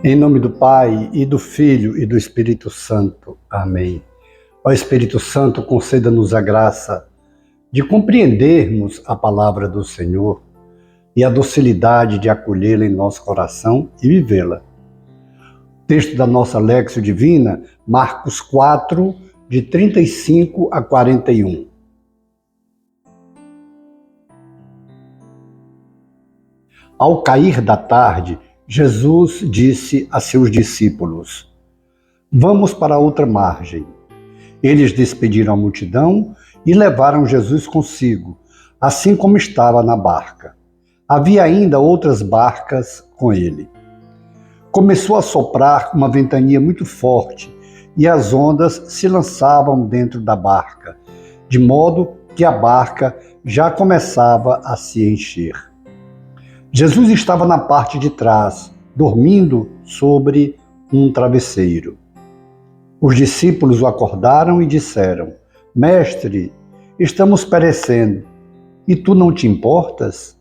Em nome do Pai, e do Filho, e do Espírito Santo. Amém. Ó Espírito Santo, conceda-nos a graça de compreendermos a palavra do Senhor e a docilidade de acolhê-la em nosso coração e vivê-la. Texto da nossa Léxio Divina, Marcos 4, de 35 a 41. Ao cair da tarde, Jesus disse a seus discípulos: Vamos para outra margem. Eles despediram a multidão e levaram Jesus consigo, assim como estava na barca. Havia ainda outras barcas com ele. Começou a soprar uma ventania muito forte e as ondas se lançavam dentro da barca, de modo que a barca já começava a se encher. Jesus estava na parte de trás, dormindo sobre um travesseiro. Os discípulos o acordaram e disseram: Mestre, estamos perecendo, e tu não te importas?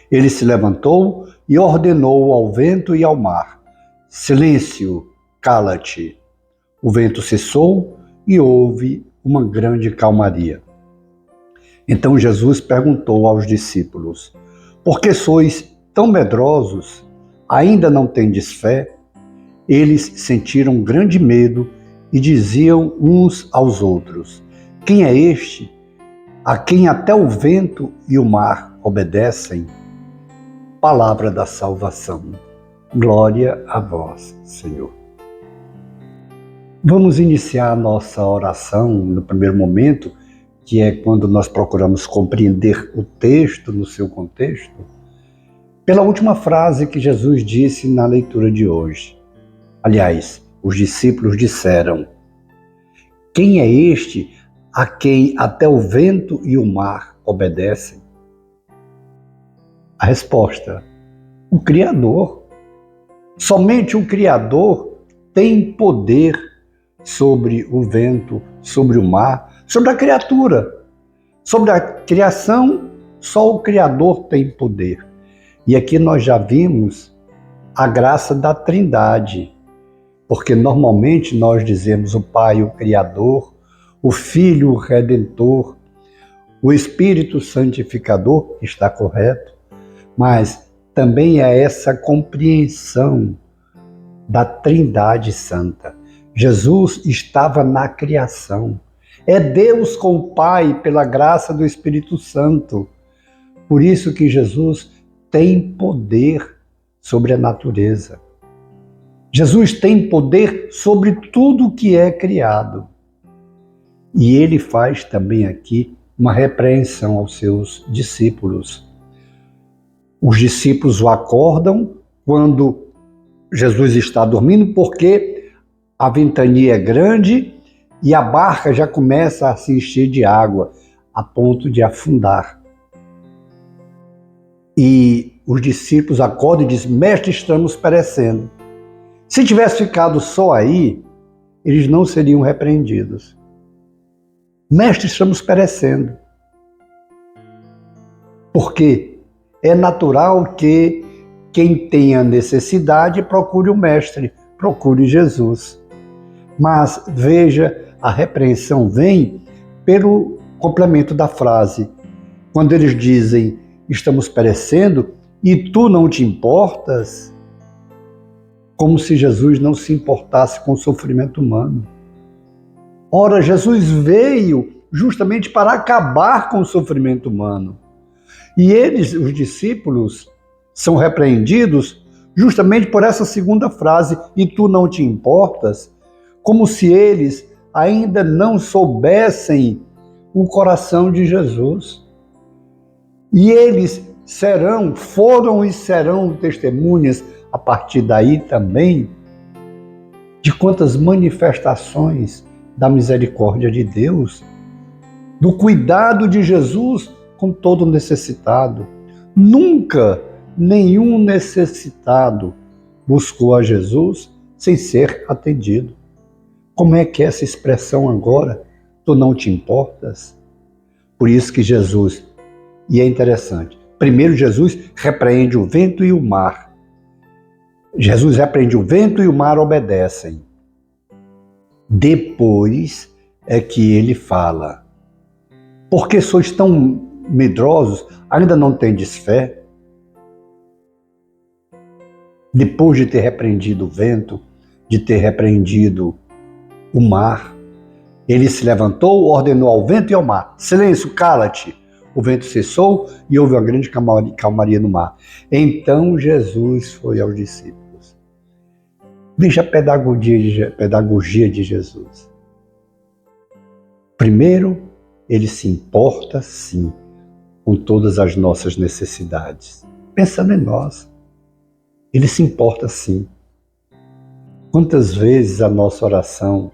Ele se levantou e ordenou ao vento e ao mar: Silêncio, cala-te. O vento cessou e houve uma grande calmaria. Então Jesus perguntou aos discípulos: Por que sois tão medrosos? Ainda não tendes fé? Eles sentiram grande medo e diziam uns aos outros: Quem é este, a quem até o vento e o mar obedecem? Palavra da salvação. Glória a vós, Senhor. Vamos iniciar a nossa oração no primeiro momento, que é quando nós procuramos compreender o texto no seu contexto, pela última frase que Jesus disse na leitura de hoje. Aliás, os discípulos disseram: Quem é este a quem até o vento e o mar obedecem? A resposta: o Criador. Somente o Criador tem poder sobre o vento, sobre o mar, sobre a criatura. Sobre a criação, só o Criador tem poder. E aqui nós já vimos a graça da Trindade, porque normalmente nós dizemos o Pai, o Criador, o Filho, o Redentor, o Espírito Santificador, está correto, mas também é essa compreensão da Trindade Santa. Jesus estava na criação. É Deus com o Pai pela graça do Espírito Santo. Por isso que Jesus tem poder sobre a natureza. Jesus tem poder sobre tudo que é criado. E ele faz também aqui uma repreensão aos seus discípulos. Os discípulos o acordam quando Jesus está dormindo, porque a ventania é grande e a barca já começa a se encher de água, a ponto de afundar. E os discípulos acordam e dizem: Mestre, estamos perecendo. Se tivesse ficado só aí, eles não seriam repreendidos. Mestre, estamos perecendo. Por quê? É natural que quem tenha necessidade procure o Mestre, procure Jesus. Mas veja, a repreensão vem pelo complemento da frase. Quando eles dizem: estamos perecendo e tu não te importas, como se Jesus não se importasse com o sofrimento humano. Ora, Jesus veio justamente para acabar com o sofrimento humano. E eles, os discípulos, são repreendidos justamente por essa segunda frase: e tu não te importas, como se eles ainda não soubessem o coração de Jesus. E eles foram e serão testemunhas a partir daí também de quantas manifestações da misericórdia de Deus, do cuidado de Jesus com todo necessitado. Nunca nenhum necessitado buscou a Jesus sem ser atendido. Como é que é essa expressão agora? Tu não te importas? Por isso que Jesus, e é interessante, primeiro Jesus repreende o vento e o mar. Jesus repreende o vento e o mar obedecem. Depois é que ele fala: por que sois tão medrosos? Ainda não tendes fé? Depois de ter repreendido o vento, de ter repreendido o mar, ele se levantou, ordenou ao vento e ao mar: silêncio, cala-te. O vento cessou e houve uma grande calmaria no mar. Então Jesus foi aos discípulos. Veja a pedagogia de Jesus. Primeiro, ele se importa, sim, com todas as nossas necessidades. Pensando em nós, ele se importa, sim. Quantas vezes a nossa oração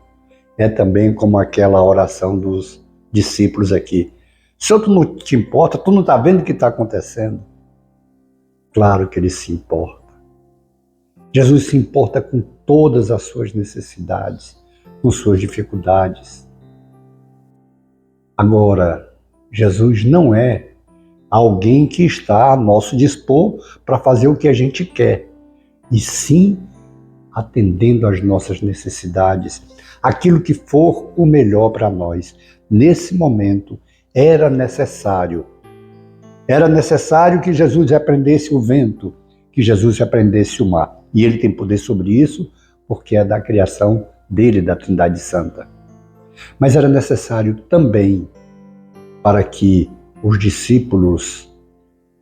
é também como aquela oração dos discípulos aqui: Senhor, tu não te importa? Tu não está vendo o que está acontecendo? Claro que ele se importa. Jesus se importa com todas as suas necessidades, com suas dificuldades. Agora, Jesus não é alguém que está a nosso dispor para fazer o que a gente quer, e sim atendendo às nossas necessidades, aquilo que for o melhor para nós. Nesse momento, era necessário que Jesus repreendesse o vento, que Jesus repreendesse o mar. E ele tem poder sobre isso, porque é da criação dele, da Trindade Santa. Mas era necessário também para que os discípulos,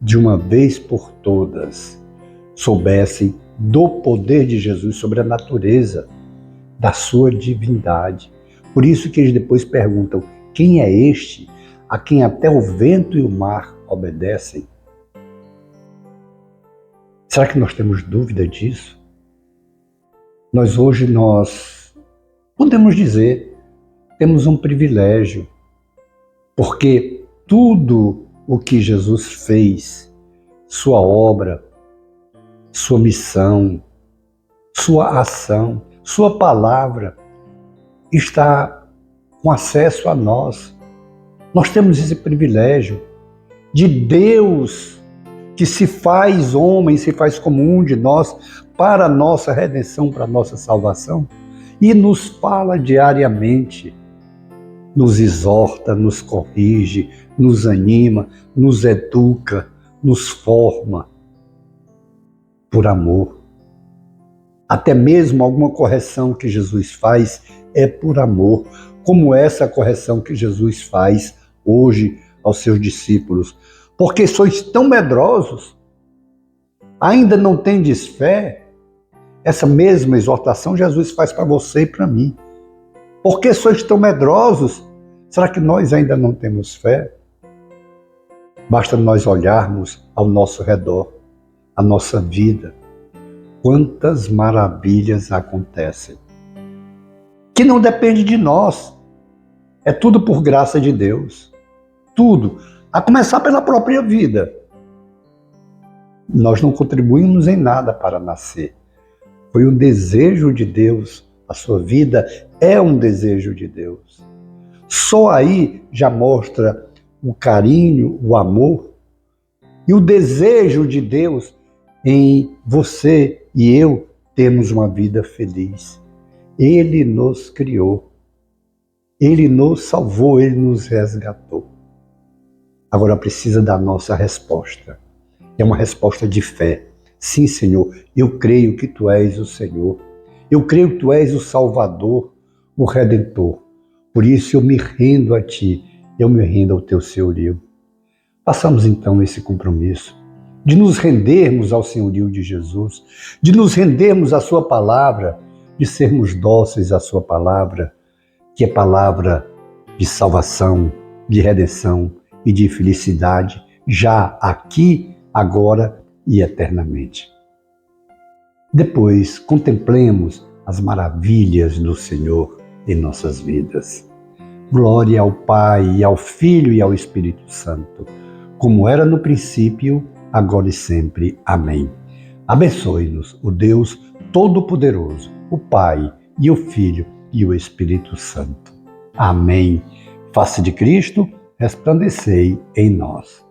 de uma vez por todas, soubessem do poder de Jesus sobre a natureza, da sua divindade. Por isso que eles depois perguntam: quem é este a quem até o vento e o mar obedecem? Será que nós temos dúvida disso? Hoje nós podemos dizer, temos um privilégio, porque tudo o que Jesus fez, sua obra, sua missão, sua ação, sua palavra, está com acesso a nós. Nós temos esse privilégio de Deus que se faz homem, se faz como um de nós para a nossa redenção, para a nossa salvação, e nos fala diariamente, nos exorta, nos corrige, nos anima, nos educa, nos forma por amor. Até mesmo alguma correção que Jesus faz é por amor, como essa correção que Jesus faz hoje aos seus discípulos. Porque sois tão medrosos, ainda não tendes fé? Essa mesma exortação Jesus faz para você e para mim. Porque sois tão medrosos? Será que nós ainda não temos fé? Basta nós olharmos ao nosso redor, a nossa vida. Quantas maravilhas acontecem, que não depende de nós. É tudo por graça de Deus. Tudo. A começar pela própria vida. Nós não contribuímos em nada para nascer. Foi um desejo de Deus. A sua vida é um desejo de Deus. Só aí já mostra o carinho, o amor e o desejo de Deus em você e eu termos uma vida feliz. Ele nos criou. Ele nos salvou, Ele nos resgatou. Agora precisa da nossa resposta. É uma resposta de fé. Sim, Senhor, eu creio que Tu és o Senhor. Eu creio que Tu és o Salvador, o Redentor. Por isso eu me rendo a Ti, eu me rendo ao Teu senhorio. Façamos então esse compromisso de nos rendermos ao senhorio de Jesus, de nos rendermos à Sua palavra, de sermos dóceis à Sua palavra, que é palavra de salvação, de redenção e de felicidade, já aqui, agora e eternamente. Depois, contemplemos as maravilhas do Senhor em nossas vidas. Glória ao Pai, ao Filho e ao Espírito Santo, como era no princípio, agora e sempre. Amém. Abençoe-nos o Deus Todo-Poderoso, o Pai e o Filho e o Espírito Santo. Amém. Face de Cristo, resplandecei em nós.